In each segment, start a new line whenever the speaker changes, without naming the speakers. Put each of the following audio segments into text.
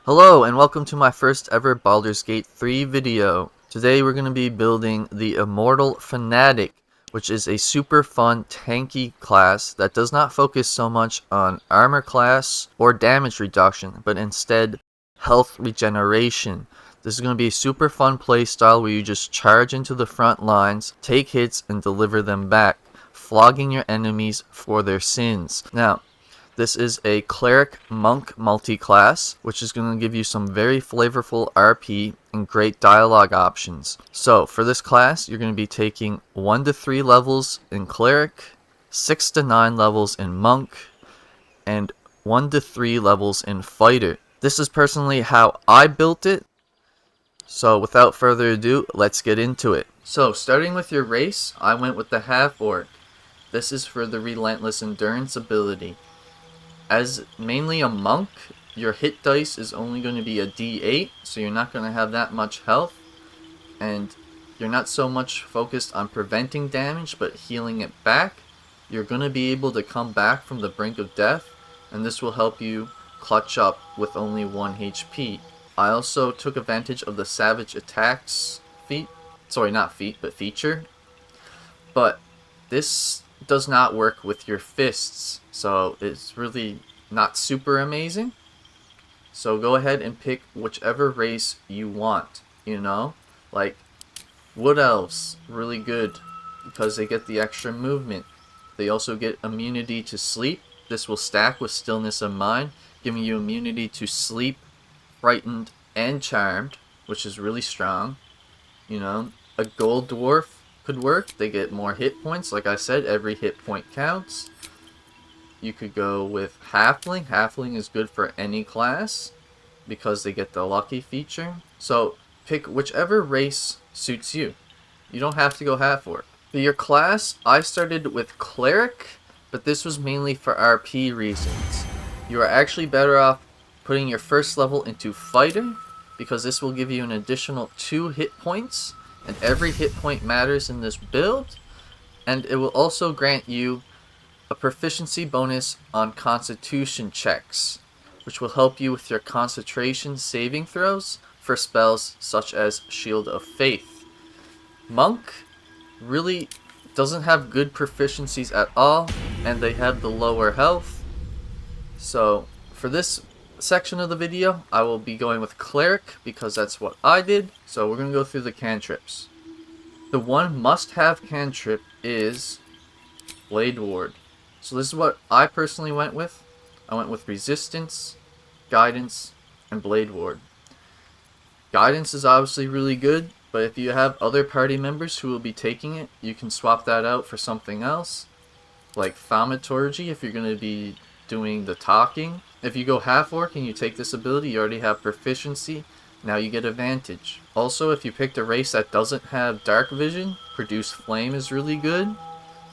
Hello and welcome to my first ever Baldur's Gate 3 video. Today we're going to be building the Immortal Fanatic, which is a super fun tanky class that does not focus so much on armor class or damage reduction, but instead health regeneration. This is going to be a super fun playstyle where you just charge into the front lines, take hits, and deliver them back, flogging your enemies for their sins. Now, this is a Cleric Monk multi-class, which is going to give you some very flavorful RP and great dialogue options. So, for this class, you're going to be taking 1 to 3 levels in Cleric, 6 to 9 levels in Monk, and 1 to 3 levels in Fighter. This is personally how I built it. So, without further ado, let's get into it. So, starting with your race, I went with the Half-Orc. This is for the Relentless Endurance ability. As mainly a monk, your hit dice is only going to be a D8, so you're not going to have that much health, and you're not so much focused on preventing damage, but healing it back. You're going to be able to come back from the brink of death, and this will help you clutch up with only 1 HP. I also took advantage of the Savage Attacks feature, but this does not work with your fists, so it's really not super amazing. So go ahead and pick whichever race you want, like Wood Elves, really good because they get the extra movement. They also get immunity to sleep. This will stack with Stillness of Mind, giving you immunity to sleep, frightened, and charmed, which is really strong. A Gold Dwarf could work. They get more hit points. Like I said, every hit point counts. You could go with Halfling. Halfling is good for any class because they get the lucky feature. So pick whichever race suits you. You don't have to go Half-Orc. For your class, I started with Cleric, but this was mainly for RP reasons. You are actually better off putting your first level into Fighter because this will give you an additional 2 hit points, and every hit point matters in this build, and it will also grant you a proficiency bonus on Constitution checks, which will help you with your concentration saving throws for spells such as Shield of Faith. Monk really doesn't have good proficiencies at all, and they have the lower health. So for this section of the video, I will be going with Cleric because that's what I did. So we're going to go through the cantrips. The one must-have cantrip is Blade Ward. So this is what I personally went with. I went with Resistance, Guidance, and Blade Ward. Guidance is obviously really good, but if you have other party members who will be taking it, you can swap that out for something else, like Thaumaturgy if you're going to be doing the talking. If you go Half-Orc and you take this ability, you already have proficiency. Now you get advantage. Also, if you picked a race that doesn't have dark vision, Produce Flame is really good.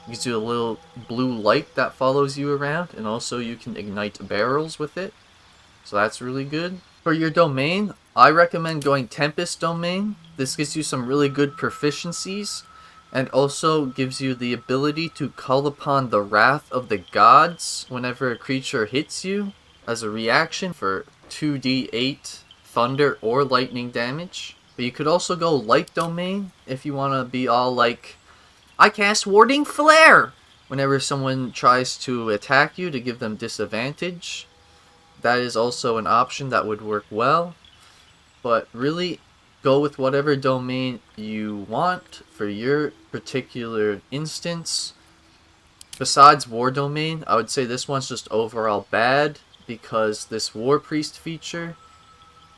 It gives you a little blue light that follows you around, and also you can ignite barrels with it. So that's really good. For your domain, I recommend going Tempest Domain. This gives you some really good proficiencies, and also gives you the ability to call upon the Wrath of the Gods whenever a creature hits you as a reaction for 2d8 thunder or lightning damage. But you could also go Light Domain if you want to be all like, I cast Warding Flare whenever someone tries to attack you to give them disadvantage. That is also an option that would work well. But really, go with whatever domain you want for your particular instance. Besides War Domain, I would say this one's just overall bad because this War Priest feature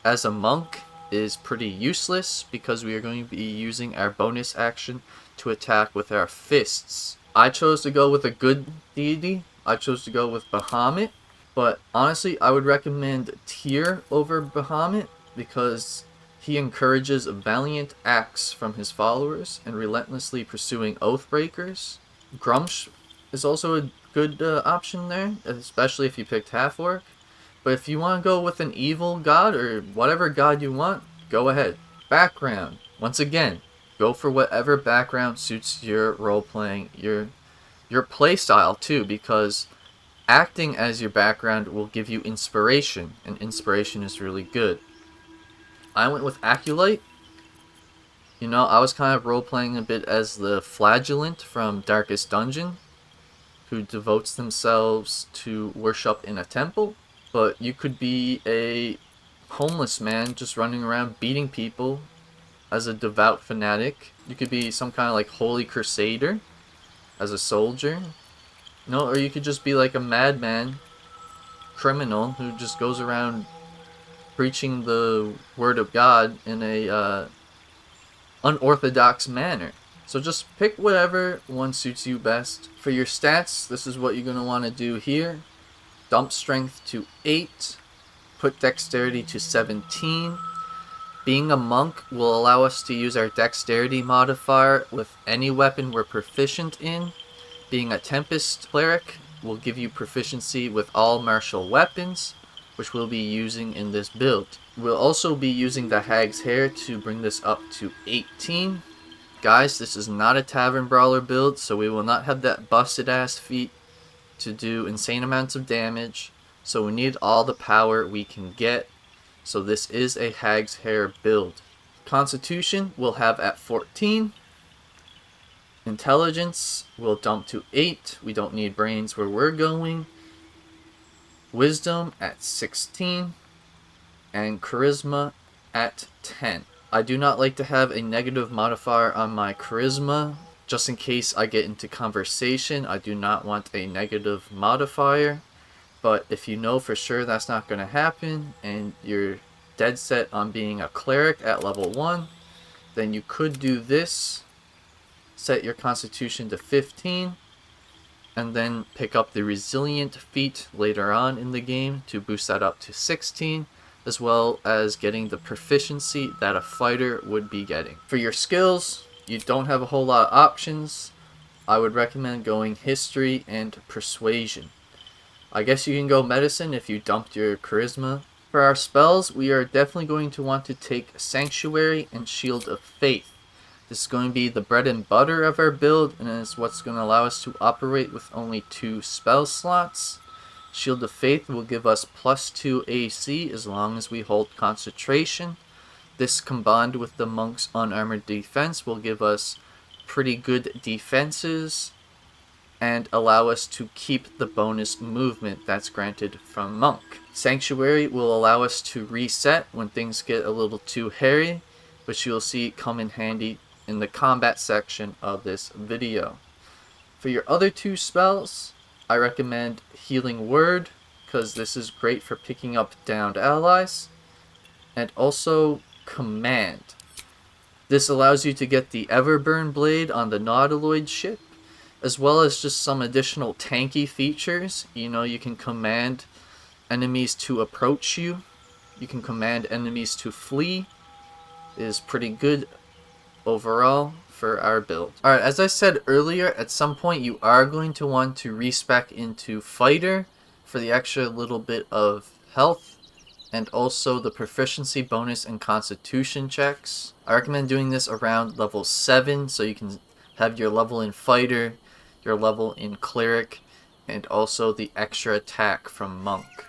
as a monk is pretty useless because we are going to be using our bonus action to attack with our fists. I chose to go with a good deity. I chose to go with Bahamut, but honestly I would recommend Tyr over Bahamut because he encourages valiant acts from his followers and relentlessly pursuing Oathbreakers. Grumsh is also a good option there, especially if you picked Half-Orc. But if you want to go with an evil god or whatever god you want, go ahead. Background. Once again, go for whatever background suits your role-playing, your playstyle too, because Acting as your background will give you inspiration, and inspiration is really good. I went with Acolyte. You know, I was kind of role-playing a bit as the Flagellant from Darkest Dungeon, who devotes themselves to worship in a temple. But you could be a homeless man just running around beating people as a devout fanatic. You could be some kind of like holy crusader as a soldier. No, or you could just be like a madman criminal who just goes around preaching the word of God in a unorthodox manner. So just pick whatever one suits you best. For your stats, this is what you're going to want to do here. Dump strength to 8. Put dexterity to 17. Being a monk will allow us to use our dexterity modifier with any weapon we're proficient in. Being a Tempest Cleric will give you proficiency with all martial weapons, which we'll be using in this build. We'll also be using the Hag's Hair to bring this up to 18. Guys, this is not a Tavern Brawler build, so we will not have that busted ass feat to do insane amounts of damage. So we need all the power we can get. So this is a Hag's Hair build. Constitution we'll have at 14. Intelligence we'll dump to 8. We don't need brains where we're going. Wisdom at 16. And Charisma at 10. I do not like to have a negative modifier on my Charisma. Just in case I get into conversation, I do not want a negative modifier. But if you know for sure that's not going to happen, and you're dead set on being a cleric at level 1, then you could do this. Set your constitution to 15, and then pick up the resilient feat later on in the game to boost that up to 16, as well as getting the proficiency that a fighter would be getting. For your skills, you don't have a whole lot of options. I would recommend going history and persuasion. I guess you can go medicine if you dumped your charisma. For our spells, we are definitely going to want to take Sanctuary and Shield of Faith. This is going to be the bread and butter of our build, and is what's going to allow us to operate with only 2 spell slots. Shield of Faith will give us +2 AC as long as we hold concentration. This combined with the Monk's Unarmored Defense will give us pretty good defenses and allow us to keep the bonus movement that's granted from Monk. Sanctuary will allow us to reset when things get a little too hairy, which you'll see come in handy in the combat section of this video. For your other 2 spells, I recommend Healing Word, because this is great for picking up downed allies, and also Command. This allows you to get the Everburn Blade on the Nautiloid ship, as well as just some additional tanky features. You know, you can command enemies to approach you. You can command enemies to flee. It is pretty good overall for our build. Alright, as I said earlier, at some point you are going to want to respec into Fighter for the extra little bit of health and also the proficiency bonus and constitution checks. I recommend doing this around level 7 so you can have your level in Fighter, your level in Cleric, and also the extra attack from Monk.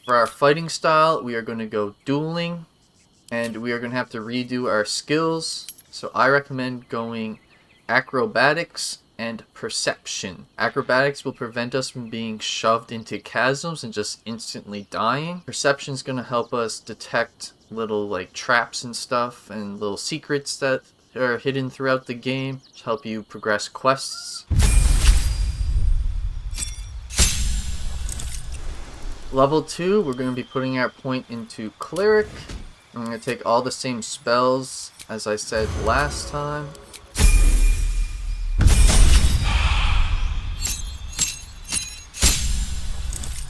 For our fighting style, we are going to go dueling, and we are going to have to redo our skills. So I recommend going acrobatics and perception. Acrobatics will prevent us from being shoved into chasms and just instantly dying. Perception is going to help us detect little like traps and stuff and little secrets that are hidden throughout the game to help you progress quests. Level 2, we're going to be putting our point into Cleric. I'm going to take all the same spells as I said last time.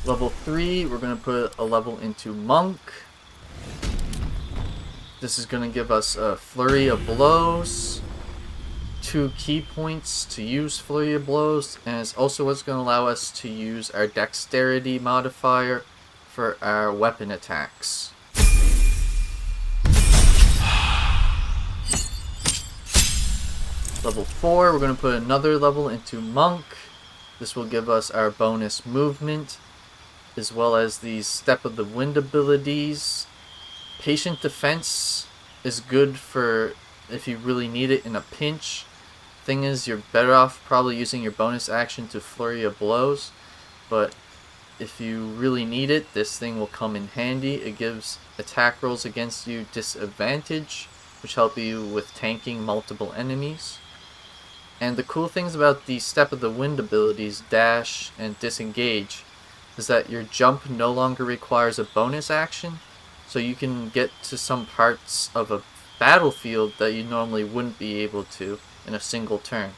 Level 3, we're going to put a level into Monk. This is going to give us a Flurry of Blows, 2 key points to use Flurry of Blows, and it's also what's going to allow us to use our Dexterity modifier for our weapon attacks. Level 4, we're going to put another level into Monk. This will give us our bonus movement, as well as the Step of the Wind abilities. Patient Defense is good for if you really need it in a pinch. Thing is, you're better off probably using your bonus action to Flurry of Blows, but if you really need it, this thing will come in handy. It gives attack rolls against you disadvantage, which help you with tanking multiple enemies. And the cool things about the Step of the Wind abilities, Dash and Disengage, is that your jump no longer requires a bonus action, so you can get to some parts of a battlefield that you normally wouldn't be able to in a single turn.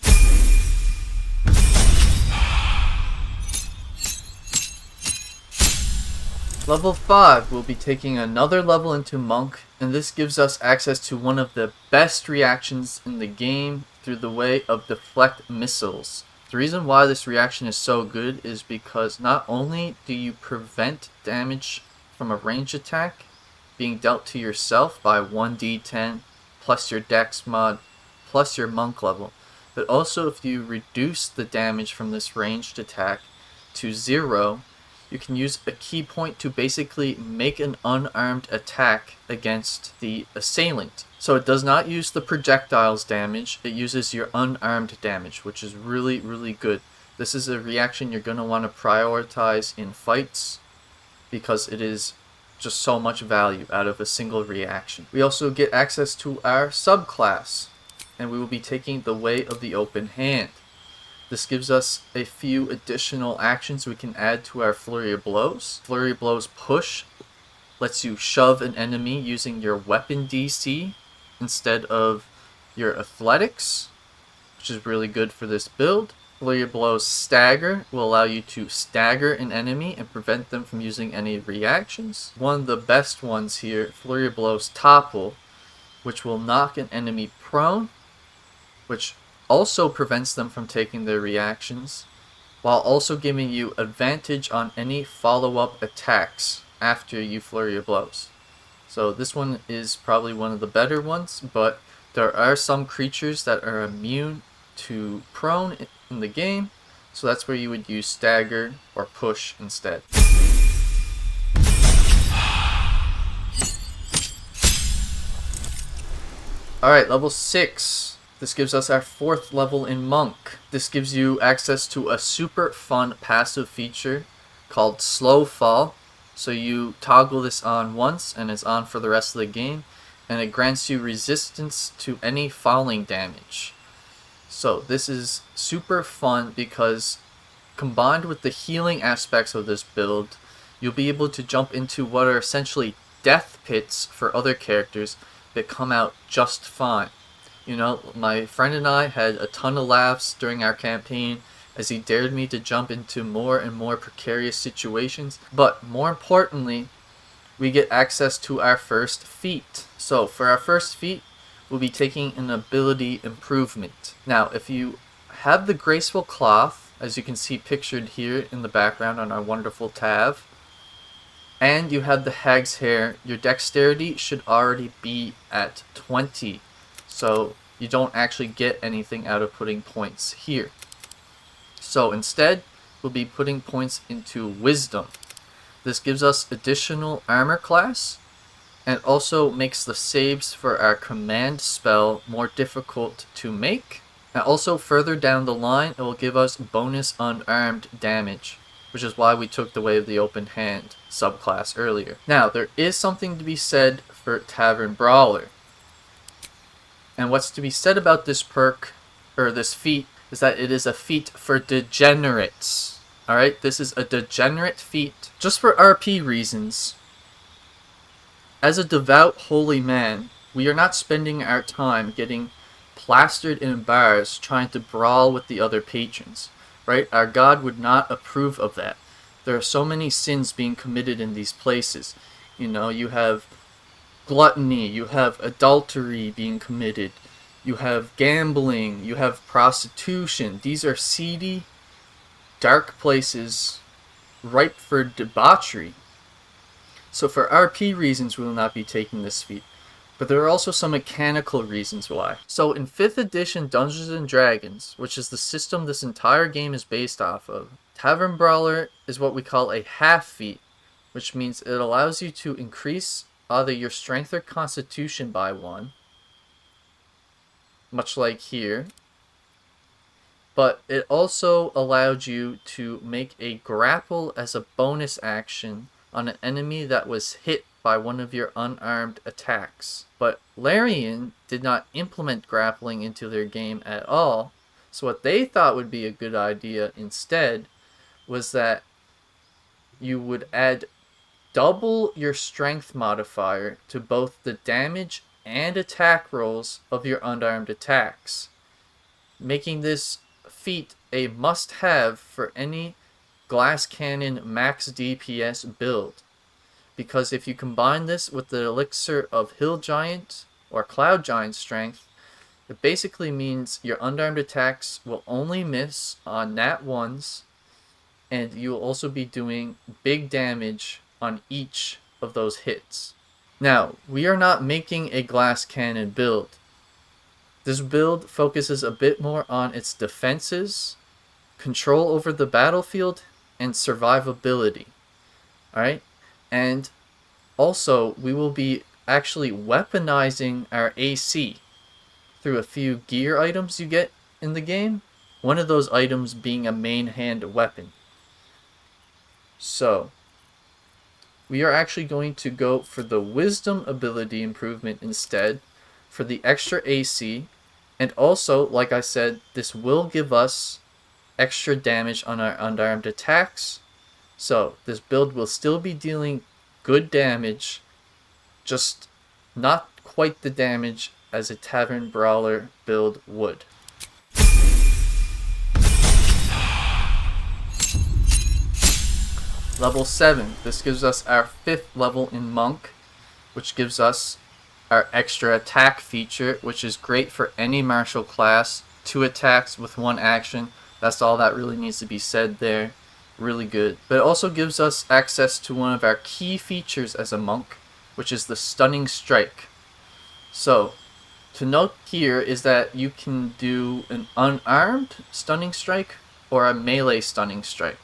Level 5, we'll be taking another level into Monk, and this gives us access to one of the best reactions in the game through the way of Deflect Missiles. The reason why this reaction is so good is because not only do you prevent damage from a ranged attack being dealt to yourself by 1d10 plus your dex mod plus your monk level, but also if you reduce the damage from this ranged attack to 0, you can use a key point to basically make an unarmed attack against the assailant. So it does not use the projectiles damage, it uses your unarmed damage, which is really, really good. This is a reaction you're going to want to prioritize in fights because it is just so much value out of a single reaction. We also get access to our subclass, and we will be taking the Way of the Open Hand. This gives us a few additional actions we can add to our Flurry of Blows. Flurry of Blows Push lets you shove an enemy using your weapon DC instead of your athletics, which is really good for this build. Flurry of Blows Stagger will allow you to stagger an enemy and prevent them from using any reactions. One of the best ones here, Flurry of Blows Topple, which will knock an enemy prone, which also prevents them from taking their reactions, while also giving you advantage on any follow-up attacks after you Flurry of Blows. So this one is probably one of the better ones, but there are some creatures that are immune to prone in the game, so that's where you would use Stagger or Push instead. Alright, level 6. This gives us our 4th level in Monk. This gives you access to a super fun passive feature called Slow Fall. So you toggle this on once and it's on for the rest of the game, and it grants you resistance to any falling damage. So this is super fun because combined with the healing aspects of this build, you'll be able to jump into what are essentially death pits for other characters that come out just fine. You know, my friend and I had a ton of laughs during our campaign as he dared me to jump into more and more precarious situations. But more importantly, we get access to our first feat. So for our first feat, we'll be taking an ability improvement. Now, if you have the Graceful Cloth, as you can see pictured here in the background on our wonderful tab, and you have the Hag's Hair, your dexterity should already be at 20. So you don't actually get anything out of putting points here. So instead, we'll be putting points into Wisdom. This gives us additional armor class and also makes the saves for our command spell more difficult to make. And also further down the line, it will give us bonus unarmed damage, which is why we took the Way of the Open Hand subclass earlier. Now, there is something to be said for Tavern Brawler. And what's to be said about this perk, or this feat, is that it is a feat for degenerates. Alright, this is a degenerate feat. Just for RP reasons, as a devout holy man, we are not spending our time getting plastered in bars trying to brawl with the other patrons. Right? Our God would not approve of that. There are so many sins being committed in these places. You know, you have gluttony, you have adultery being committed, you have gambling, you have prostitution. These are seedy, dark places ripe for debauchery. So for RP reasons, we will not be taking this feat. But there are also some mechanical reasons why. So in 5th edition Dungeons & Dragons, which is the system this entire game is based off of, Tavern Brawler is what we call a half feat, which means it allows you to increase either your strength or constitution by 1, much like here, but it also allowed you to make a grapple as a bonus action on an enemy that was hit by one of your unarmed attacks. But Larian did not implement grappling into their game at all, so what they thought would be a good idea instead was that you would add double your strength modifier to both the damage and attack rolls of your unarmed attacks, making this feat a must-have for any glass cannon max DPS build. Because if you combine this with the elixir of Hill Giant or Cloud Giant strength, it basically means your unarmed attacks will only miss on nat 1s, and you will also be doing big damage on each of those hits. Now, we are not making a glass cannon build. This build focuses a bit more on its defenses, control over the battlefield, and survivability. Alright? And also, we will be actually weaponizing our AC through a few gear items you get in the game. One of those items being a main hand weapon. So, we are actually going to go for the Wisdom ability improvement instead for the extra AC. And also, like I said, this will give us extra damage on our unarmed attacks. So, this build will still be dealing good damage, just not quite the damage as a Tavern Brawler build would. Level 7. This gives us our 5th level in Monk, which gives us our extra attack feature, which is great for any martial class. 2 attacks with 1 action. That's all that really needs to be said there. Really good. But it also gives us access to one of our key features as a monk, which is the Stunning Strike. So, to note here is that you can do an unarmed Stunning Strike or a melee Stunning Strike.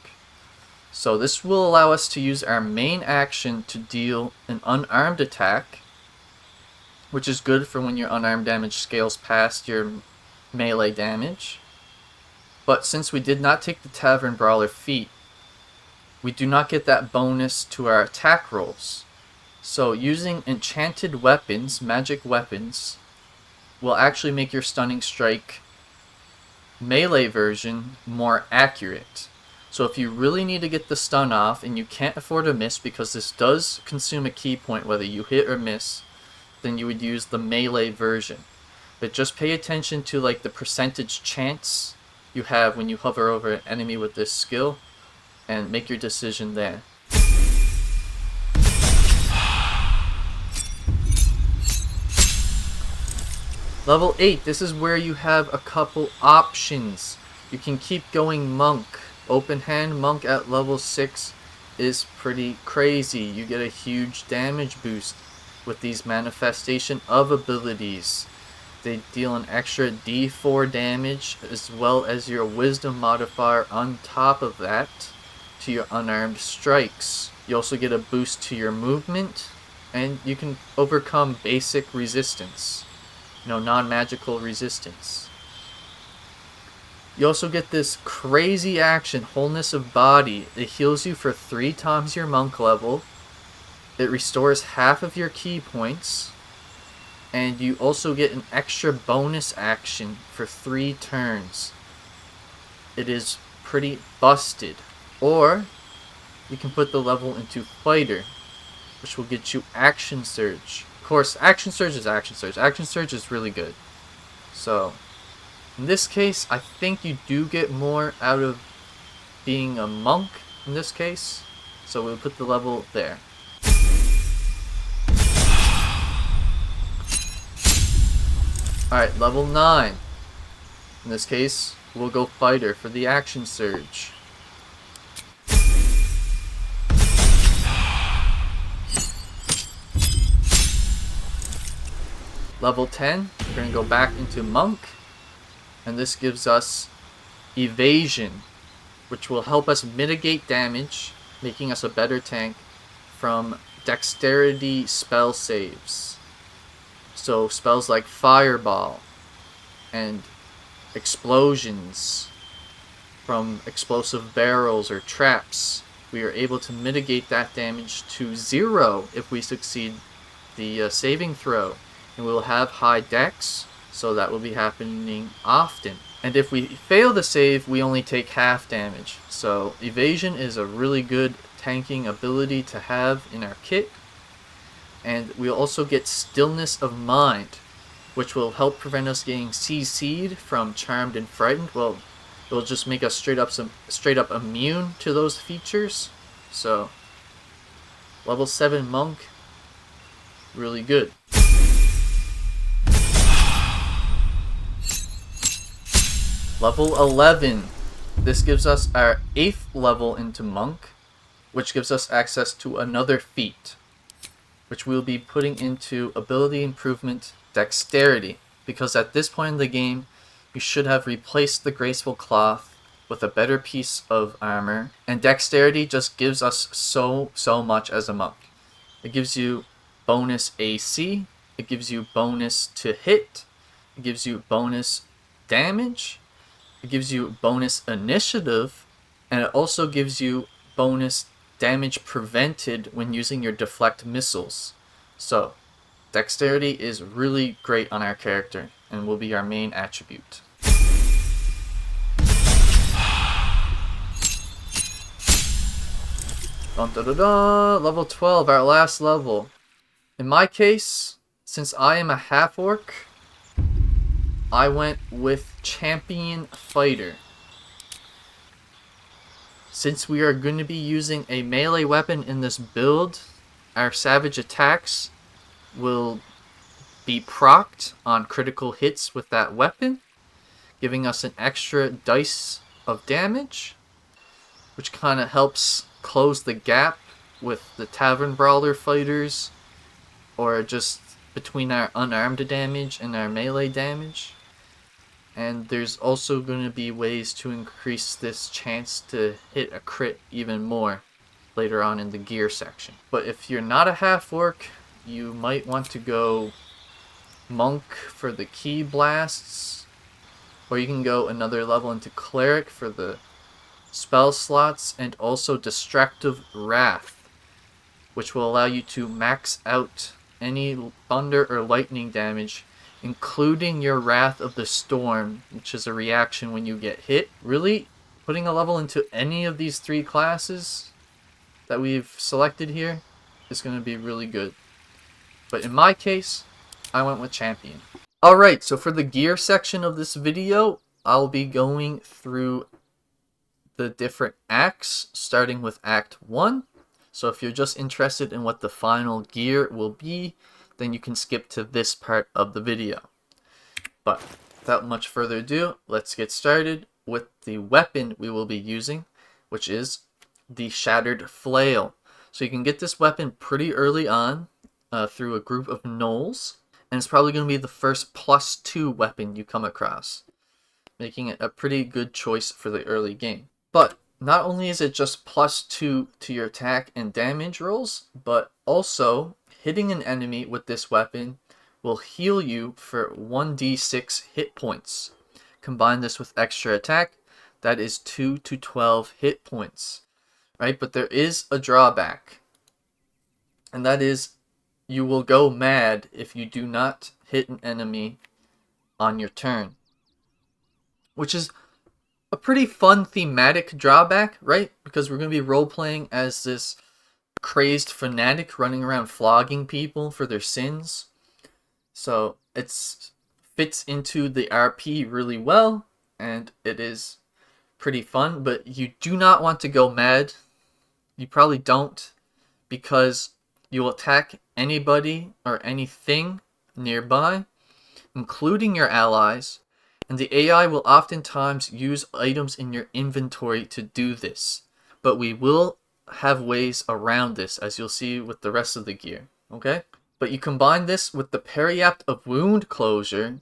So this will allow us to use our main action to deal an unarmed attack, which is good for when your unarmed damage scales past your melee damage. But since we did not take the Tavern Brawler feat, we do not get that bonus to our attack rolls. So using enchanted weapons, magic weapons, will actually make your Stunning Strike melee version more accurate. So if you really need to get the stun off and you can't afford to miss, because this does consume a key point whether you hit or miss, then you would use the melee version. But just pay attention to like the percentage chance you have when you hover over an enemy with this skill and make your decision there. Level 8, this is where you have a couple options. You can keep going monk. Open hand monk at level 6 is pretty crazy. You get a huge damage boost with these manifestation of abilities. They deal an extra d4 damage as well as your wisdom modifier on top of that to your unarmed strikes. You also get a boost to your movement, and you can overcome basic resistance. Non-magical resistance. You also get this crazy action, Wholeness of Body. It heals you for 3 times your monk level. It restores half of your key points. And you also get an extra bonus action for 3 turns. It is pretty busted. Or you can put the level into Fighter, which will get you Action Surge. Of course, Action Surge is Action Surge. Action Surge is really good. So, in this case, I think you do get more out of being a monk in this case. So we'll put the level there. Alright, level 9. In this case, we'll go Fighter for the Action Surge. Level 10, we're going to go back into Monk, and this gives us Evasion, which will help us mitigate damage, making us a better tank from Dexterity spell saves. So spells like Fireball and Explosions from explosive barrels or traps, we are able to mitigate that damage to 0 if we succeed the saving throw. And we will have high dex, so that will be happening often. And if we fail the save, we only take half damage. So Evasion is a really good tanking ability to have in our kit. And we'll also get Stillness of Mind, which will help prevent us getting CC'd from Charmed and Frightened. Well, it will just make us straight up immune to those features. So, level 7 Monk, really good. Level 11. This gives us our 8th level into Monk, which gives us access to another feat, which we'll be putting into Ability Improvement Dexterity, because at this point in the game, you should have replaced the Graceful Cloth with a better piece of armor, and Dexterity just gives us so much as a monk. It gives you bonus AC, it gives you bonus to hit, it gives you bonus damage, it gives you bonus initiative, and it also gives you bonus damage prevented when using your deflect missiles. So, Dexterity is really great on our character and will be our main attribute. Dun, dun, dun, dun. Level 12, our last level. In my case, since I am a half-orc, I went with Champion Fighter. Since we are going to be using a melee weapon in this build, our savage attacks will be procced on critical hits with that weapon, giving us an extra dice of damage, which kind of helps close the gap with the Tavern Brawler fighters, or just between our unarmed damage and our melee damage. And there's also going to be ways to increase this chance to hit a crit even more later on in the gear section. But if you're not a half-orc, you might want to go Monk for the key blasts, or you can go another level into Cleric for the spell slots, and also Destructive Wrath, which will allow you to max out any thunder or lightning damage, including your Wrath of the Storm, which is a reaction when you get hit. Really, putting a level into any of these 3 classes that we've selected here is going to be really good. But in my case, I went with Champion. Alright, so for the gear section of this video, I'll be going through the different acts, starting with Act 1. So if you're just interested in what the final gear will be, then you can skip to this part of the video. But without much further ado, let's get started with the weapon we will be using, which is the Shattered Flail. So you can get this weapon pretty early on through a group of gnolls, and it's probably going to be the first +2 weapon you come across, making it a pretty good choice for the early game. But not only is it just +2 to your attack and damage rolls, but also hitting an enemy with this weapon will heal you for 1d6 hit points. Combine this with extra attack, that is 2 to 12 hit points. Right? But there is a drawback, and that is you will go mad if you do not hit an enemy on your turn, which is a pretty fun thematic drawback, right? Because we're going to be role-playing as this crazed fanatic running around flogging people for their sins. So it fits into the RP really well, and it is pretty fun, but you do not want to go mad. You probably don't, because you will attack anybody or anything nearby, including your allies, and the AI will oftentimes use items in your inventory to do this. But we will have ways around this, as you'll see with the rest of the gear, okay? But you combine this with the Periapt of Wound Closure,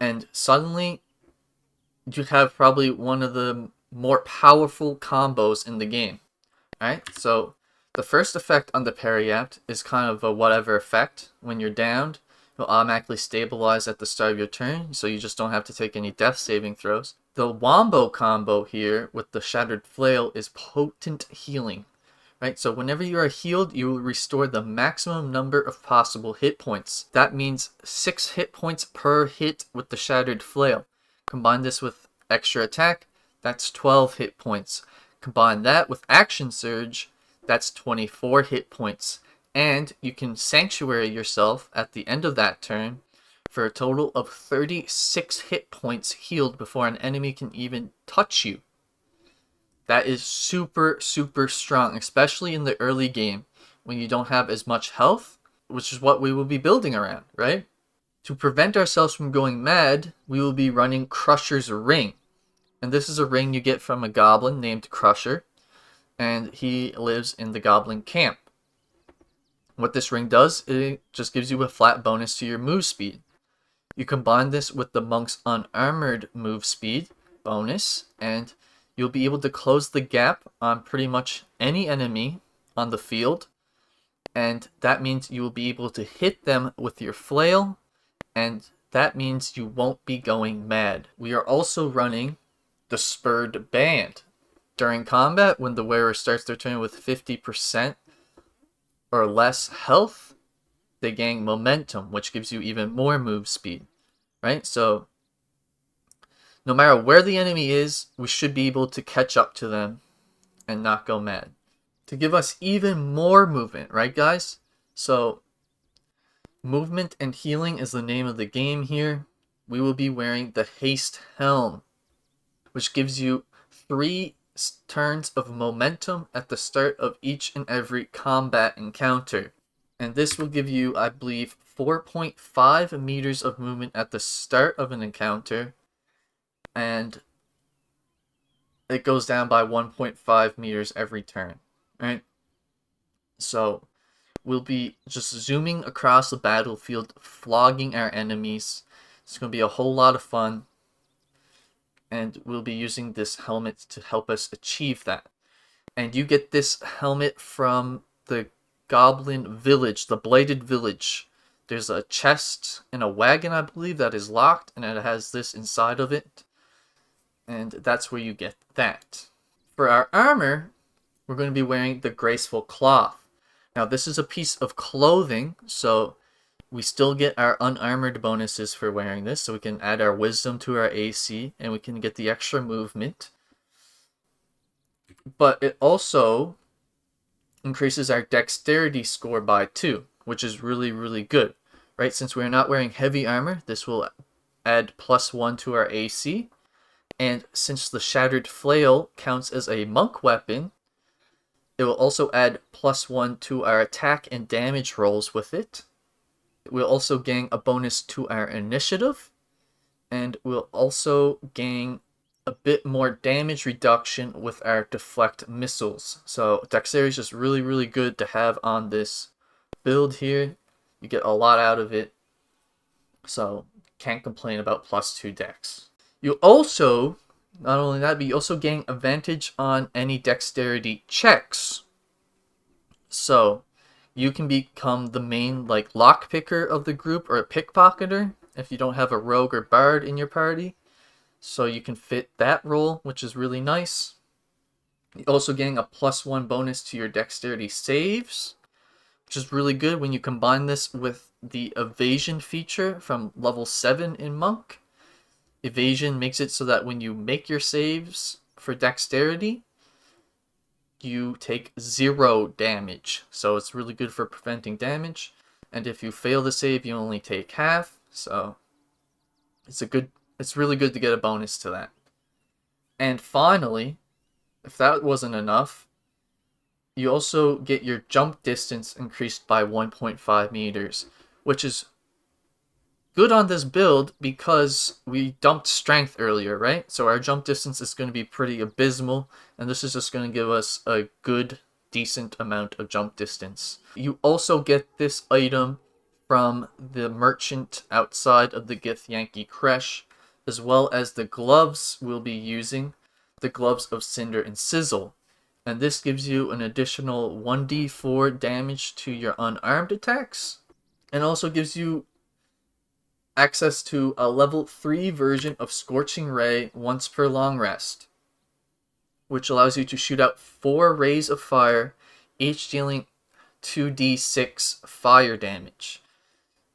and suddenly you have probably one of the more powerful combos in the game. Alright, so the first effect on the Periapt is kind of a whatever effect. When you're downed, you'll automatically stabilize at the start of your turn, so you just don't have to take any death saving throws. The Wombo combo here with the Shattered Flail is Potent Healing. Right, so whenever you are healed, you will restore the maximum number of possible hit points. That means 6 hit points per hit with the Shattered Flail. Combine this with extra attack, that's 12 hit points. Combine that with Action Surge, that's 24 hit points. And you can Sanctuary yourself at the end of that turn for a total of 36 hit points healed before an enemy can even touch you. That is super, super strong, especially in the early game when you don't have as much health, which is what we will be building around, right? To prevent ourselves from going mad, we will be running Crusher's Ring. And this is a ring you get from a goblin named Crusher, and he lives in the goblin camp. What this ring does, it just gives you a flat bonus to your move speed. You combine this with the monk's unarmored move speed bonus, and you'll be able to close the gap on pretty much any enemy on the field, and that means you will be able to hit them with your flail, and that means you won't be going mad. We are also running the Spurred Band. During combat, when the wearer starts their turn with 50% or less health, they gain momentum, which gives you even more move speed, right? So no matter where the enemy is, we should be able to catch up to them and not go mad. To give us even more movement, right guys? So movement and healing is the name of the game here. We will be wearing the Haste Helm, which gives you 3 turns of momentum at the start of each and every combat encounter. And this will give you, I believe, 4.5 meters of movement at the start of an encounter, and it goes down by 1.5 meters every turn, right? So we'll be just zooming across the battlefield, flogging our enemies. It's going to be a whole lot of fun, and we'll be using this helmet to help us achieve that. And you get this helmet from the Goblin Village, the Blighted Village. There's a chest in a wagon, I believe, that is locked, and it has this inside of it. And that's where you get that. For our armor, we're going to be wearing the Graceful Cloth. Now, this is a piece of clothing, so we still get our unarmored bonuses for wearing this, so we can add our wisdom to our AC, and we can get the extra movement. But it also increases our dexterity score by 2, which is really, really good, right? Since we're not wearing heavy armor, this will add +1 to our AC. And since the Shattered Flail counts as a monk weapon, it will also add +1 to our attack and damage rolls with it. We'll also gain a bonus to our initiative, and we'll also gain a bit more damage reduction with our deflect missiles. So dexterity is just really, really good to have on this build here. You get a lot out of it, so can't complain about +2 dex. You also, not only that, but you also gain advantage on any dexterity checks. So you can become the main like lockpicker of the group, or a pickpocketer if you don't have a rogue or bard in your party. So you can fit that role, which is really nice. You also gain a +1 bonus to your dexterity saves, which is really good when you combine this with the evasion feature from level 7 in Monk. Evasion makes it so that when you make your saves for dexterity, you take 0 damage. So it's really good for preventing damage. And if you fail the save, you only take half. So it's really good to get a bonus to that. And finally, if that wasn't enough, you also get your jump distance increased by 1.5 meters, which is good on this build because we dumped strength earlier, right? So our jump distance is going to be pretty abysmal, and this is just going to give us a good, decent amount of jump distance. You also get this item from the merchant outside of the Githyanki Creche, as well as the gloves we'll be using, the gloves of Cinder and Sizzle. And this gives you an additional 1d4 damage to your unarmed attacks, and also gives you access to a level 3 version of Scorching Ray once per long rest, which allows you to shoot out 4 rays of fire, each dealing 2d6 fire damage.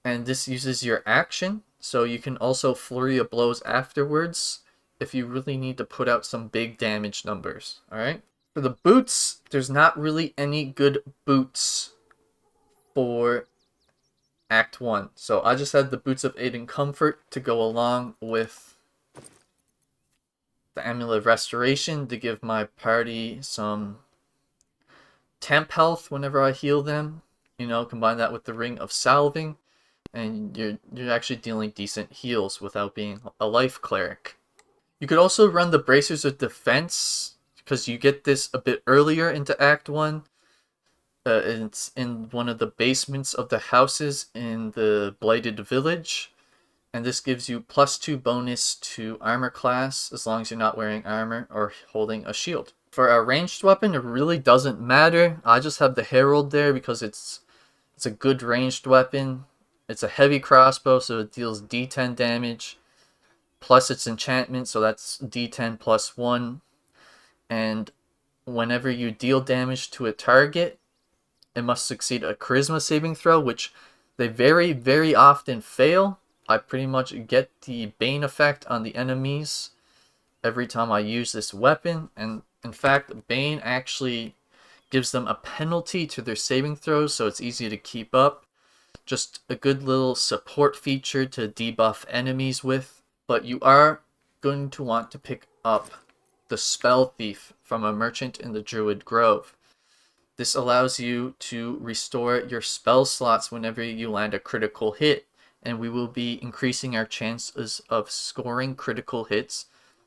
And this uses your action, so you can also flurry of blows afterwards if you really need to put out some big damage numbers. Alright? For the boots, there's not really any good boots for Act 1. So I just had the Boots of Aid and Comfort to go along with the Amulet of Restoration to give my party some temp health whenever I heal them. You know, combine that with the Ring of Salving, and you're actually dealing decent heals without being a life cleric. You could also run the Bracers of Defense, because you get this a bit earlier into Act 1. It's in one of the basements of the houses in the Blighted Village, and this gives you +2 bonus to armor class as long as you're not wearing armor or holding a shield. For a ranged weapon, it really doesn't matter. I just have the Herald there because it's a good ranged weapon. It's a heavy crossbow, so it deals d10 damage, plus its enchantment, so that's d10 plus 1. And whenever you deal damage to a target, it must succeed a charisma saving throw, which they very, very often fail. I pretty much get the Bane effect on the enemies every time I use this weapon. And in fact, Bane actually gives them a penalty to their saving throws, so it's easy to keep up. Just a good little support feature to debuff enemies with. But you are going to want to pick up the Spell Thief from a merchant in the Druid Grove. This allows you to restore your spell slots whenever you land a critical hit, and we will be increasing our chances of scoring critical hits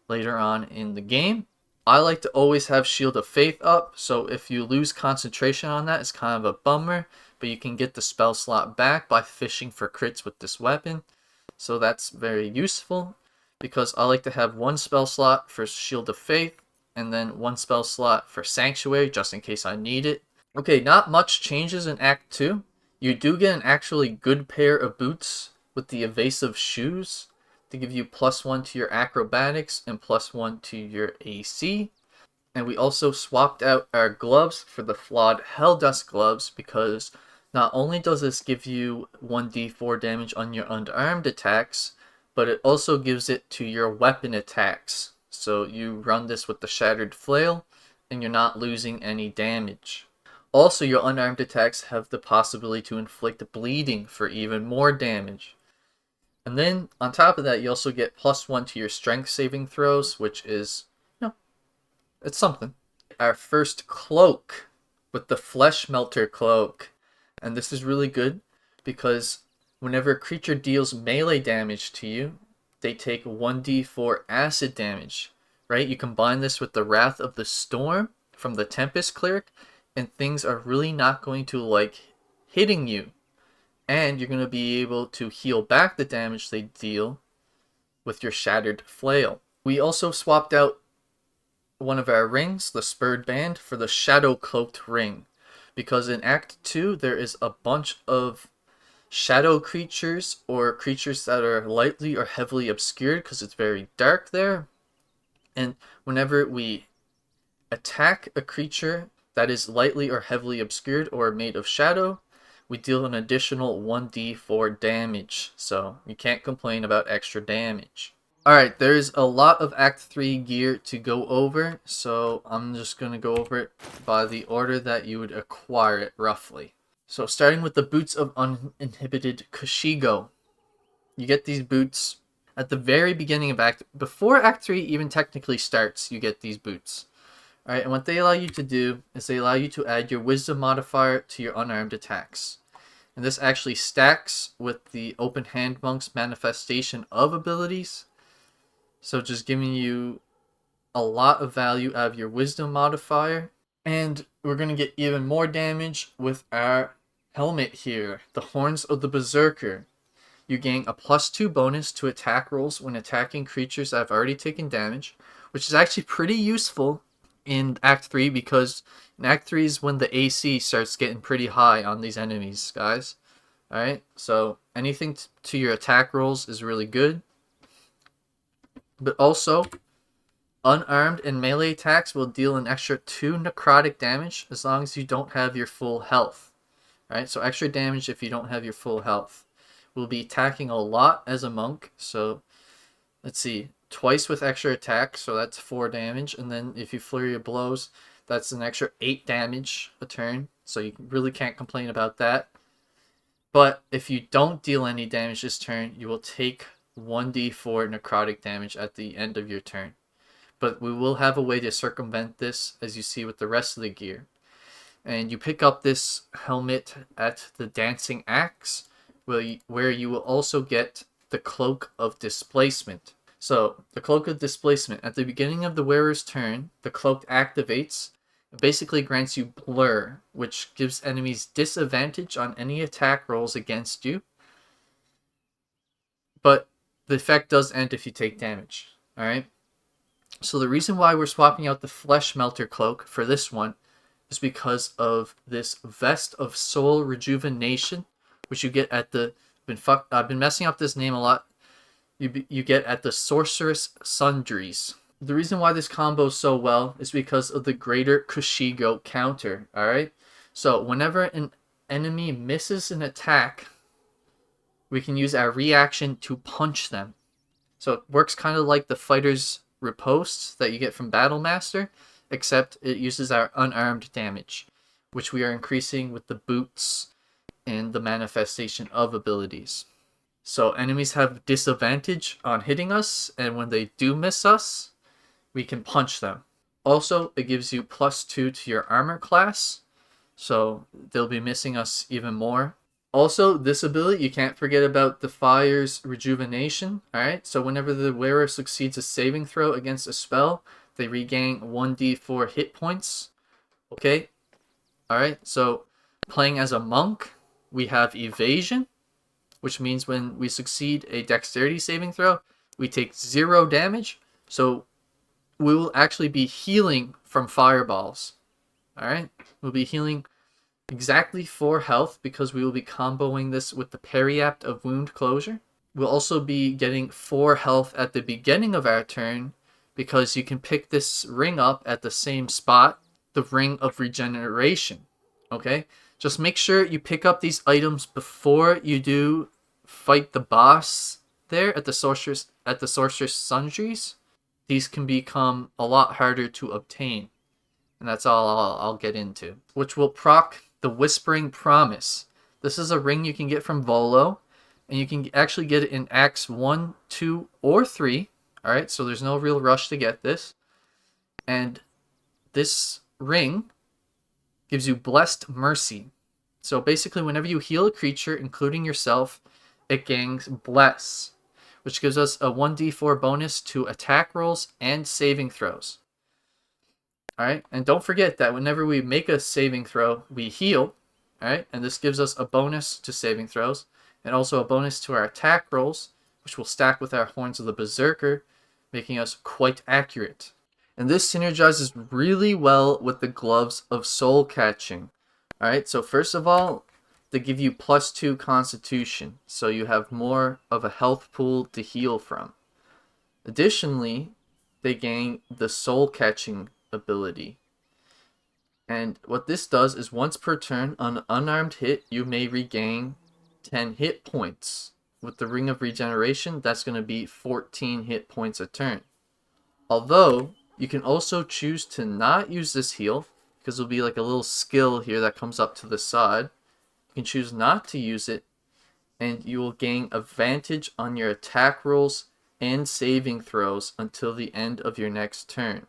later on in the game. I like to always have Shield of Faith up, so if you lose concentration on that, it's kind of a bummer, but you can get the spell slot back by fishing for crits with this weapon, so that's very useful, because I like to have one spell slot for Shield of Faith, and then one spell slot for Sanctuary, just in case I need it. Okay, not much changes in Act 2. You do get an actually good pair of boots with the Evasive Shoes to give you +1 to your acrobatics and +1 to your AC. And we also swapped out our gloves for the flawed Helldust gloves, because not only does this give you 1d4 damage on your unarmed attacks, but it also gives it to your weapon attacks. So you run this with the Shattered Flail, and you're not losing any damage. Also, your unarmed attacks have the possibility to inflict bleeding for even more damage. And then, on top of that, you also get +1 to your strength saving throws, which is, it's something. Our first cloak with the Flesh Melter Cloak. And this is really good because whenever a creature deals melee damage to you, they take 1d4 acid damage, right? You combine this with the Wrath of the Storm from the Tempest Cleric, and things are really not going to like hitting you. And you're going to be able to heal back the damage they deal with your Shattered Flail. We also swapped out one of our rings, the Spurred Band, for the Shadow Cloaked Ring. Because in Act 2, there is a bunch of shadow creatures, or creatures that are lightly or heavily obscured because it's very dark there. And whenever we attack a creature that is lightly or heavily obscured or made of shadow, we deal an additional 1d4 damage. So you can't complain about extra damage. Alright, there's a lot of Act 3 gear to go over, so I'm just going to go over it by the order that you would acquire it, roughly. So starting with the Boots of Uninhibited Kushigo. You get these boots at the very beginning of before Act 3 even technically starts, you get these boots. Alright, and what they allow you to do is they allow you to add your Wisdom modifier to your unarmed attacks. And this actually stacks with the Open Hand Monk's Manifestation of abilities. So just giving you a lot of value out of your Wisdom modifier. And we're going to get even more damage with our helmet here, the Horns of the Berserker. You gain a +2 bonus to attack rolls when attacking creatures that have already taken damage, which is actually pretty useful in Act 3 because in Act 3 is when the AC starts getting pretty high on these enemies, guys. Alright, so anything to your attack rolls is really good. But also, unarmed and melee attacks will deal an extra 2 necrotic damage as long as you don't have your full health. Alright, so extra damage if you don't have your full health. We'll be attacking a lot as a monk, so let's see, twice with extra attack, so that's 4 damage, and then if you flurry of blows, that's an extra 8 damage a turn, so you really can't complain about that. But if you don't deal any damage this turn, you will take 1d4 necrotic damage at the end of your turn. But we will have a way to circumvent this, as you see with the rest of the gear. And you pick up this helmet at the Dancing Axe, where you will also get the Cloak of Displacement. So, the Cloak of Displacement, at the beginning of the wearer's turn, the cloak activates. It basically grants you Blur, which gives enemies disadvantage on any attack rolls against you. But the effect does end if you take damage. Alright? So the reason why we're swapping out the Flesh Melter Cloak for this one is because of this Vest of Soul Rejuvenation, which you get at the... I've been messing up this name a lot. You get at the Sorceress Sundries. The reason why this combos so well is because of the Greater Kushigo counter, alright? So whenever an enemy misses an attack, we can use our reaction to punch them. So it works kind of like the Fighter's Riposte that you get from Battlemaster, except it uses our unarmed damage, which we are increasing with the boots and the manifestation of abilities. So enemies have disadvantage on hitting us, and when they do miss us, we can punch them. Also, it gives you +2 to your armor class, so they'll be missing us even more. Also, this ability, you can't forget about the Fire's Rejuvenation, alright? So whenever the wearer succeeds a saving throw against a spell, they regain 1d4 hit points, okay? Alright, so playing as a monk, we have Evasion, which means when we succeed a Dexterity saving throw, we take 0 damage, so we will actually be healing from fireballs, alright? We'll be healing exactly 4 health because we will be comboing this with the Periapt of Wound Closure. We'll also be getting 4 health at the beginning of our turn because you can pick this ring up at the same spot, the Ring of Regeneration. Okay? Just make sure you pick up these items before you do fight the boss there at the Sorceress Sundries. These can become a lot harder to obtain. And that's all I'll get into. Which will proc the Whispering Promise. This is a ring you can get from Volo, and you can actually get it in Acts 1, 2, or 3. Alright, so there's no real rush to get this. And this ring gives you Blessed Mercy. So basically, whenever you heal a creature, including yourself, it gains Bless, which gives us a 1d4 bonus to attack rolls and saving throws. Alright, and don't forget that whenever we make a saving throw, we heal. Alright, and this gives us a bonus to saving throws, and also a bonus to our attack rolls, which will stack with our Horns of the Berserker, making us quite accurate. And this synergizes really well with the Gloves of Soul Catching. Alright, so first of all, they give you +2 Constitution, so you have more of a health pool to heal from. Additionally, they gain the Soul Catching ability. And what this does is once per turn, on an unarmed hit, you may regain 10 hit points. With the Ring of Regeneration, that's going to be 14 hit points a turn. Although, you can also choose to not use this heal, because there'll be like a little skill here that comes up to the side. You can choose not to use it, and you will gain advantage on your attack rolls and saving throws until the end of your next turn.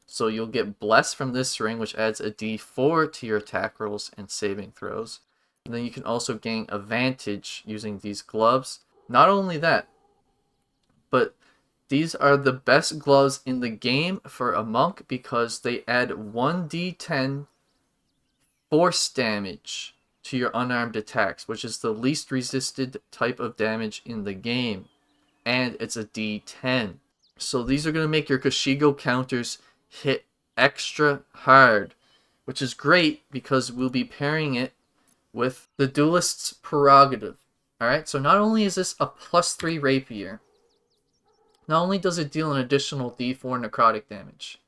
So you'll get Blessed from this ring, which adds a d4 to your attack rolls and saving throws. And then you can also gain advantage using these gloves. Not only that, but these are the best gloves in the game for a monk because they add 1d10 force damage to your unarmed attacks, which is the least resisted type of damage in the game. And it's a D10. So these are going to make your Kashigo counters hit extra hard, which is great because we'll be pairing it with the Duelist's Prerogative. Alright, so not only is this a +3 rapier, not only does it deal an additional D4 necrotic damage,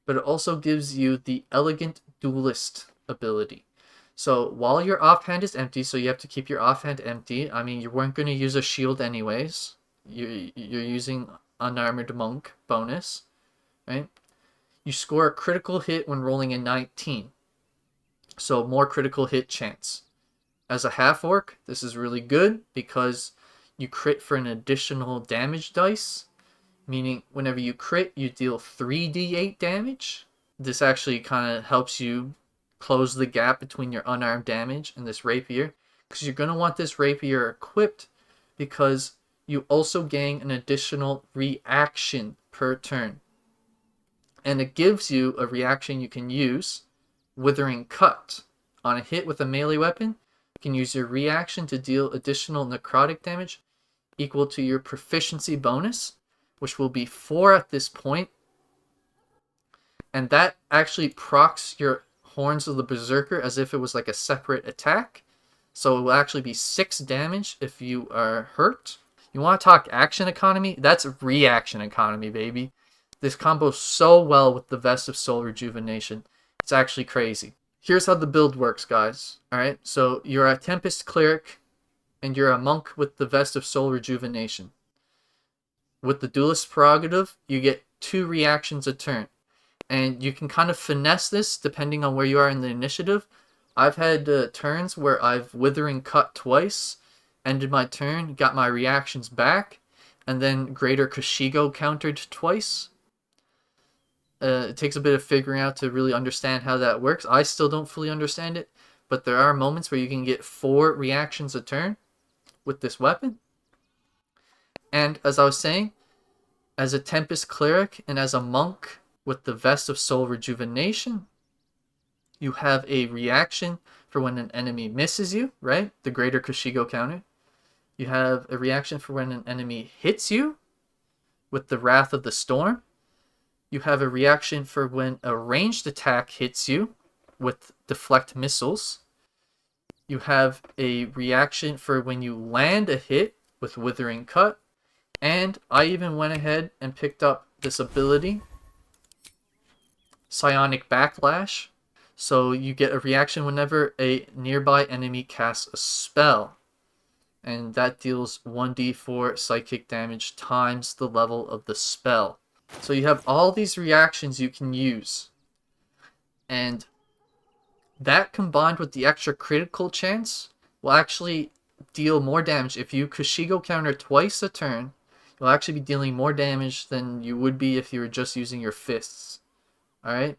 but it also gives you the Elegant Duelist ability. So while your offhand is empty, so you have to keep your offhand empty. I mean, you weren't going to use a shield anyways. You're using Unarmored Monk bonus, right? You score a critical hit when rolling a 19. So more critical hit chance. As a half-orc, this is really good because you crit for an additional damage dice, meaning whenever you crit, you deal 3d8 damage. This actually kind of helps you close the gap between your unarmed damage and this rapier, because you're going to want this rapier equipped because you also gain an additional reaction per turn. And it gives you a reaction you can use, Withering Cut. On a hit with a melee weapon, you can use your reaction to deal additional necrotic damage equal to your proficiency bonus, which will be 4 at this point. And that actually procs your Horns of the Berserker as if it was like a separate attack. So it will actually be 6 damage if you are hurt. You want to talk action economy? That's reaction economy, baby. This combos so well with the Vest of Soul Rejuvenation. It's actually crazy. Here's how the build works, guys. Alright, so you're a Tempest Cleric, and you're a monk with the Vest of Soul Rejuvenation. With the Duelist Prerogative, you get 2 reactions a turn. And you can kind of finesse this depending on where you are in the initiative. I've had turns where I've Withering Cut twice, ended my turn, got my reactions back, and then Greater Kashigo countered twice. It takes a bit of figuring out to really understand how that works. I still don't fully understand it, but there are moments where you can get 4 reactions a turn with this weapon. And as I was saying, as a Tempest Cleric and as a monk with the Vest of Soul Rejuvenation, you have a reaction for when an enemy misses you, right? The Greater Kashigo counter. You have a reaction for when an enemy hits you with the Wrath of the Storm. You have a reaction for when a ranged attack hits you with Deflect Missiles. You have a reaction for when you land a hit with Withering Cut. And I even went ahead and picked up this ability, Psionic Backlash. So you get a reaction whenever a nearby enemy casts a spell. And that deals 1d4 psychic damage times the level of the spell. So you have all these reactions you can use. And that combined with the extra critical chance will actually deal more damage. If you Kashigo counter twice a turn, you'll actually be dealing more damage than you would be if you were just using your fists. Alright?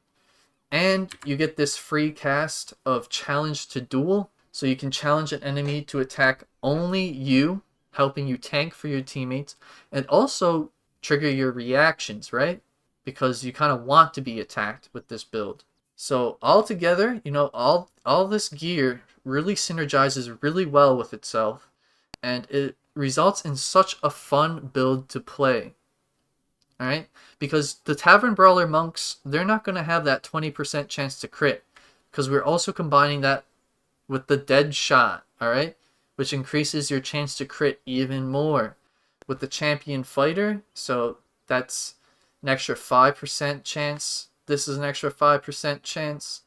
And you get this free cast of Challenge to Duel. So you can challenge an enemy to attack only you, helping you tank for your teammates. And also trigger your reactions, right? Because you kind of want to be attacked with this build. So altogether, you know, all this gear really synergizes really well with itself. And it results in such a fun build to play. Alright? Because the Tavern Brawler monks, they're not going to have that 20% chance to crit. Because we're also combining that with the Dead Shot, alright? Which increases your chance to crit even more. With the Champion Fighter, so that's an extra 5% chance. This is an extra 5% chance.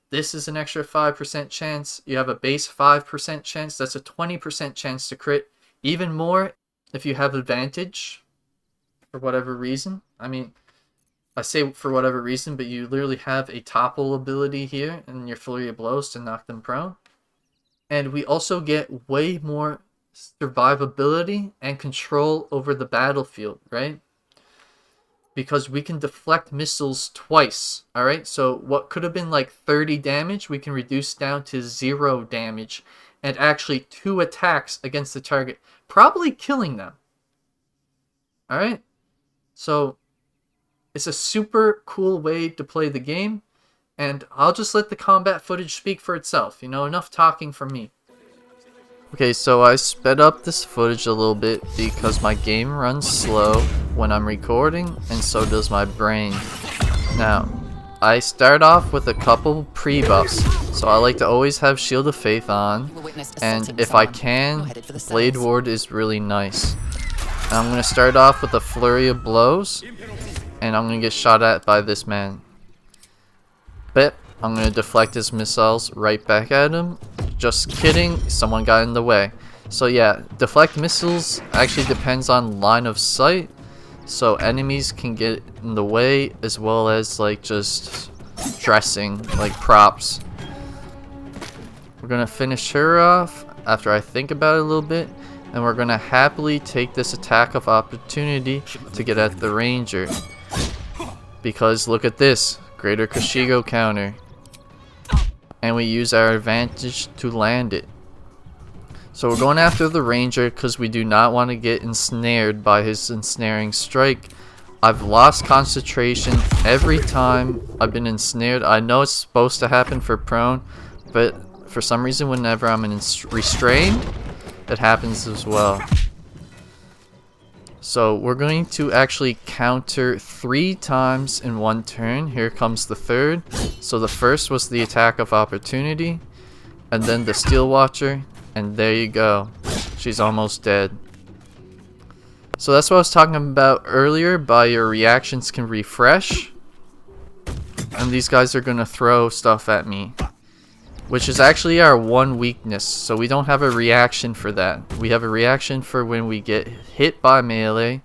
This is an extra 5% chance. You have a base 5% chance. That's a 20% chance to crit. Even more if you have advantage for whatever reason. I mean, I say for whatever reason, but you literally have a topple ability here in your Flurry of Blows to knock them prone. And we also get way more survivability and control over the battlefield, right? Because we can deflect missiles twice, alright? So what could have been like 30 damage, we can reduce down to 0 damage. And actually 2 attacks against the target, probably killing them. Alright? So it's a super cool way to play the game. and I'll just let the combat footage speak for itself. You know, enough talking from me. Okay, so I sped up this footage a little bit because my game runs slow when I'm recording, and so does my brain. Now, I start off with a couple pre-buffs, so I like to always have Shield of Faith on, and if I can, Blade Ward is really nice. And I'm going to start off with a flurry of blows, and I'm going to get shot at by this man. But I'm going to deflect his missiles right back at him. Just kidding, someone got in the way. So yeah, deflect missiles actually depends on line of sight. So enemies can get in the way as well as like just dressing, like props. We're going to finish her off after I think about it a little bit. And we're going to happily take this attack of opportunity to get at the ranger. Because look at this, greater Kashigo counter. And we use our advantage to land it. So we're going after the ranger because we do not want to get ensnared by his ensnaring strike. I've lost concentration every time I've been ensnared. I know it's supposed to happen for prone, but for some reason whenever I'm restrained, it happens as well. So we're going to actually counter 3 times in one turn. Here comes the third. So the first was the attack of opportunity, and then the Steel Watcher, and there you go. She's almost dead. So that's what I was talking about earlier, by your reactions can refresh. And these guys are going to throw stuff at me, which is actually our one weakness. So we don't have a reaction for that. We have a reaction for when we get hit by melee,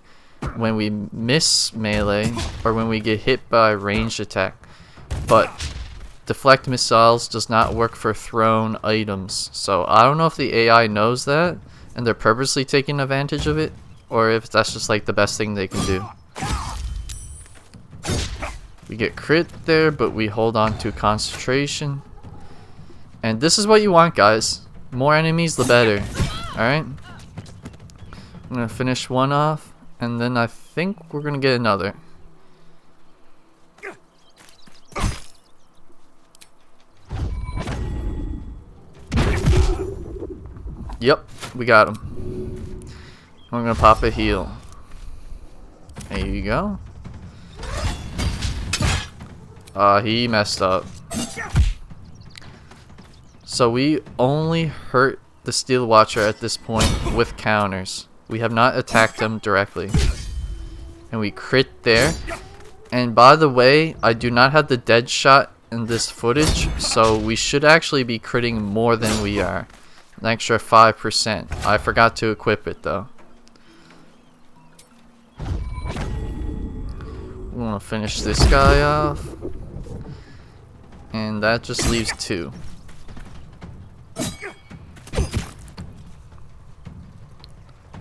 when we miss melee, or when we get hit by ranged attack. But deflect missiles does not work for thrown items. So I don't know if the AI knows that and they're purposely taking advantage of it, or if that's just like the best thing they can do. We get crit there, but we hold on to concentration. And this is what you want, guys. More enemies, the better. Alright? I'm going to finish one off, and then I think we're going to get another. Yep, we got him. I'm going to pop a heal. There you go. He messed up. So we only hurt the Steel Watcher at this point with counters. We have not attacked him directly. And we crit there. And by the way, I do not have the dead shot in this footage, so we should actually be critting more than we are. An extra 5%. I forgot to equip it though. We're gonna finish this guy off. And that just leaves 2.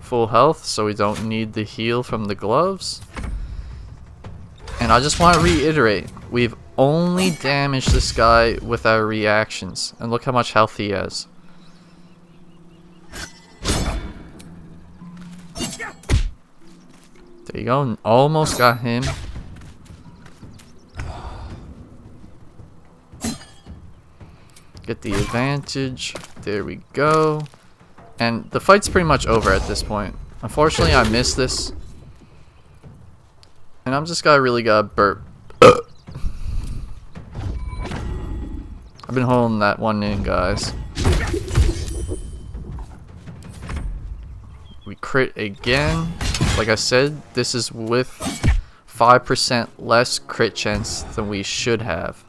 Full health, so we don't need the heal from the gloves. And I just want to reiterate, we've only damaged this guy with our reactions. And look how much health he has. There you go, almost got him. Get the advantage. There we go. And the fight's pretty much over at this point. Unfortunately, I missed this. And I'm just really gotta burp. I've been holding that one in, guys. We crit again. Like I said, this is with 5% less crit chance than we should have.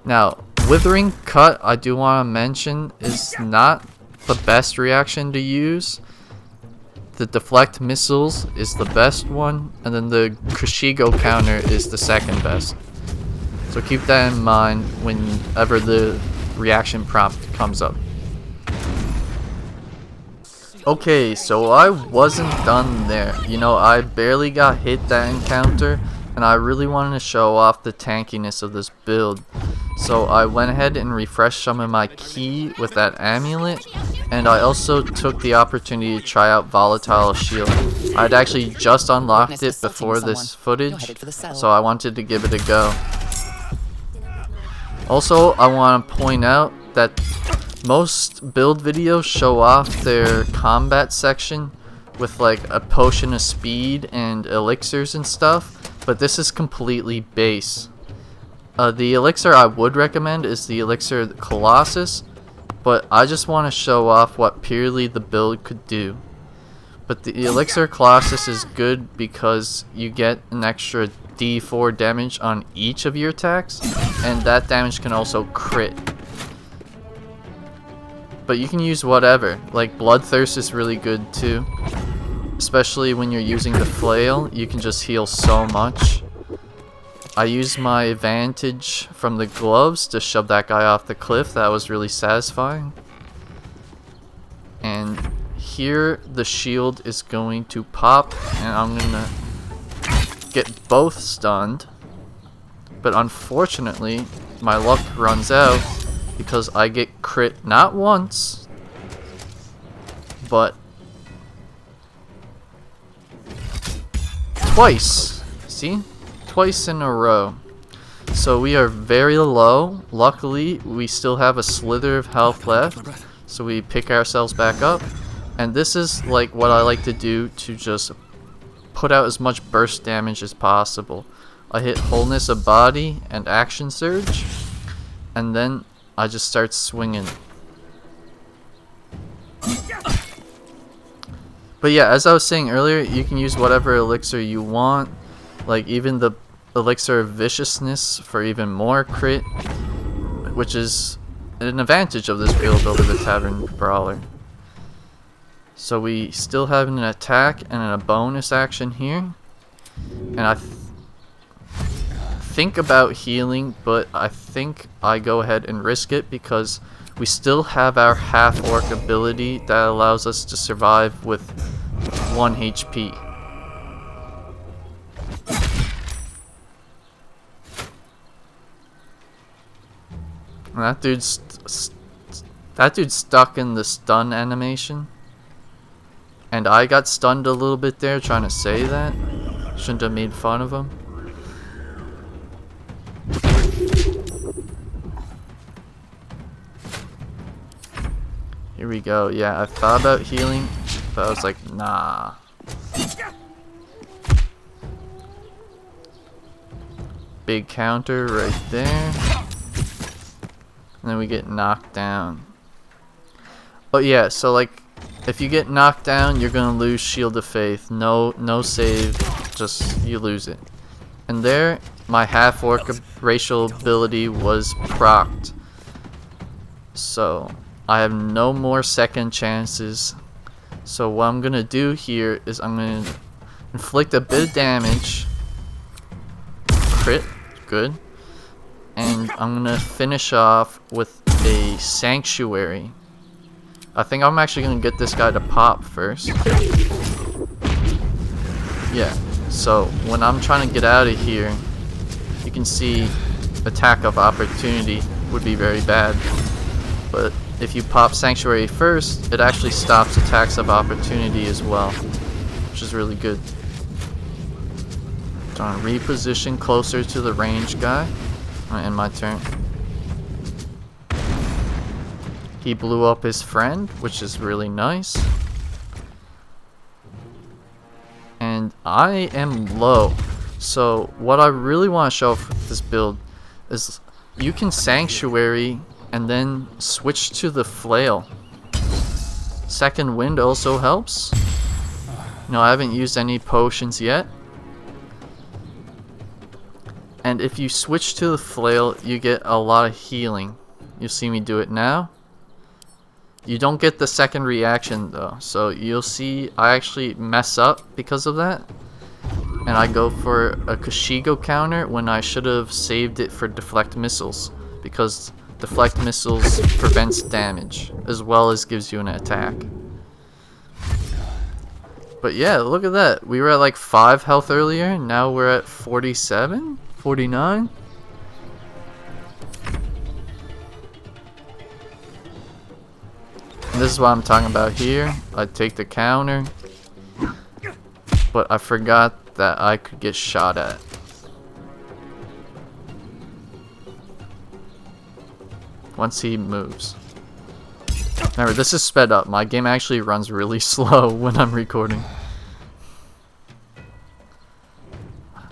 Now, Withering Cut, I do want to mention, is not the best reaction to use. The deflect missiles is the best one, and then the Kashigo counter is the second best. So keep that in mind whenever the reaction prompt comes up. Okay, so I wasn't done there. You know, I barely got hit that encounter, and I really wanted to show off the tankiness of this build. So I went ahead and refreshed some of my ki with that amulet, and I also took the opportunity to try out Volatile Shield. I'd actually just unlocked it before this footage, so I wanted to give it a go. Also, I want to point out that most build videos show off their combat section with like a potion of speed and elixirs and stuff, but this is completely base. The elixir I would recommend is the elixir Colossus, but I just want to show off what purely the build could do. But the elixir Colossus is good because you get an extra D4 damage on each of your attacks, and that damage can also crit. But you can use whatever, like Bloodthirst is really good too. Especially when you're using the flail, you can just heal so much. I used my advantage from the gloves to shove that guy off the cliff. That was really satisfying. And here the shield is going to pop, and I'm gonna get both stunned. But unfortunately, my luck runs out because I get crit not once, but twice. See? Twice in a row. So we are very low. Luckily, we still have a slither of health left, so we pick ourselves back up. And this is like what I like to do to just put out as much burst damage as possible. I hit Wholeness of Body and Action Surge, and then I just start swinging. But yeah, as I was saying earlier, you can use whatever elixir you want. Like even the elixir of viciousness for even more crit, which is an advantage of this build over the Tavern Brawler. So we still have an attack and a bonus action here, and I think about healing, but I think I go ahead and risk it because we still have our half-orc ability that allows us to survive with 1 HP. And that dude's stuck in the stun animation. And I got stunned a little bit there trying to say that. Shouldn't have made fun of him. Here we go. Yeah, I thought about healing, but I was like, nah. Big counter right there. And then we get knocked down. But yeah, so like, if you get knocked down, you're gonna lose Shield of Faith. No save, just you lose it. And there, my half-orc racial ability was procced. So I have no more second chances. So what I'm gonna do here is I'm gonna inflict a bit of damage. Crit, good. And I'm gonna finish off with a Sanctuary. I think I'm actually gonna get this guy to pop first. Yeah, so when I'm trying to get out of here, you can see attack of opportunity would be very bad. But if you pop Sanctuary first, it actually stops attacks of opportunity as well, which is really good. Trying to reposition closer to the range guy. End my turn. He blew up his friend, which is really nice. And I am low. So what I really want to show off with this build is you can Sanctuary and then switch to the Flail. Second Wind also helps. No, I haven't used any potions yet. And if you switch to the Flail, you get a lot of healing. You'll see me do it now. You don't get the second reaction though, so you'll see I actually mess up because of that. And I go for a Kashigo counter when I should have saved it for Deflect Missiles, because Deflect Missiles prevents damage as well as gives you an attack. But yeah, look at that. We were at like 5 health earlier, now we're at 47? 49? And this is what I'm talking about here. I take the counter. but I forgot that I could get shot at. Once he moves. Remember, this is sped up. My game actually runs really slow when I'm recording.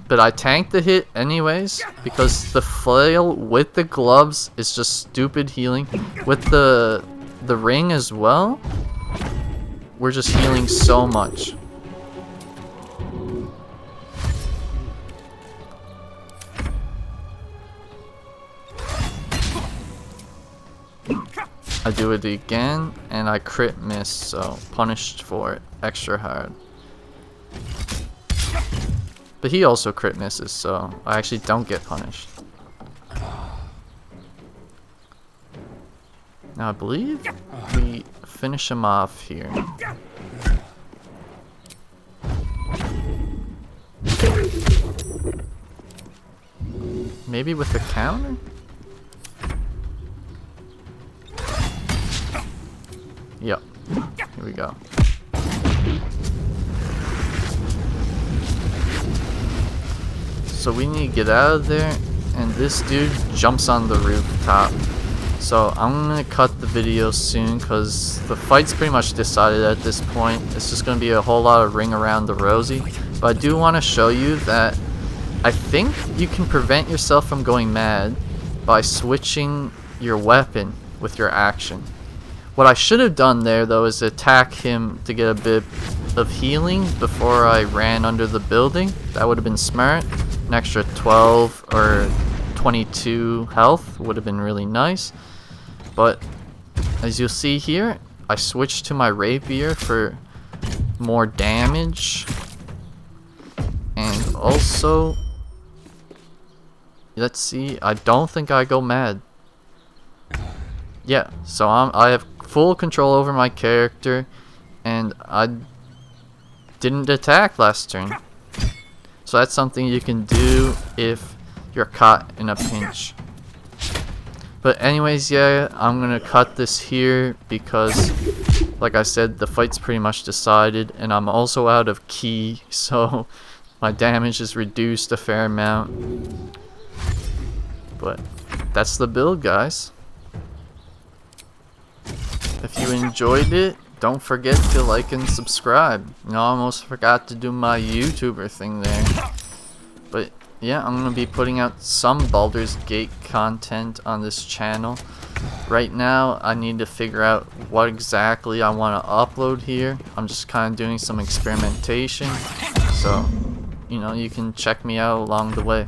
But I tanked the hit anyways, because the flail with the gloves is just stupid healing. With the ring as well, we're just healing so much. I do it again, and I crit miss, so punished for it extra hard. But he also crit misses, so I actually don't get punished. Now I believe we finish him off here. Maybe with the counter? Yep. Here we go. So we need to get out of there, and this dude jumps on the rooftop. So I'm gonna cut the video soon because the fight's pretty much decided at this point. It's just gonna be a whole lot of ring around the rosy. But I do want to show you that I think you can prevent yourself from going mad by switching your weapon with your action. What I should have done there though is attack him to get a bit of healing before I ran under the building. That would have been smart. An extra 12 or 22 health would have been really nice. But as you'll see here, I switched to my rapier for more damage. And also, let's see, I don't think I go mad. Yeah, so I have full control over my character, and I didn't attack last turn. So that's something you can do if you're caught in a pinch. But anyways, yeah, I'm gonna cut this here because, like I said, the fight's pretty much decided, and I'm also out of ki, so my damage is reduced a fair amount. But that's the build, guys. If you enjoyed it, don't forget to like and subscribe. You know, I almost forgot to do my YouTuber thing there. But yeah, I'm going to be putting out some Baldur's Gate content on this channel. Right now, I need to figure out what exactly I want to upload here. I'm just kind of doing some experimentation. So, you know, you can check me out along the way.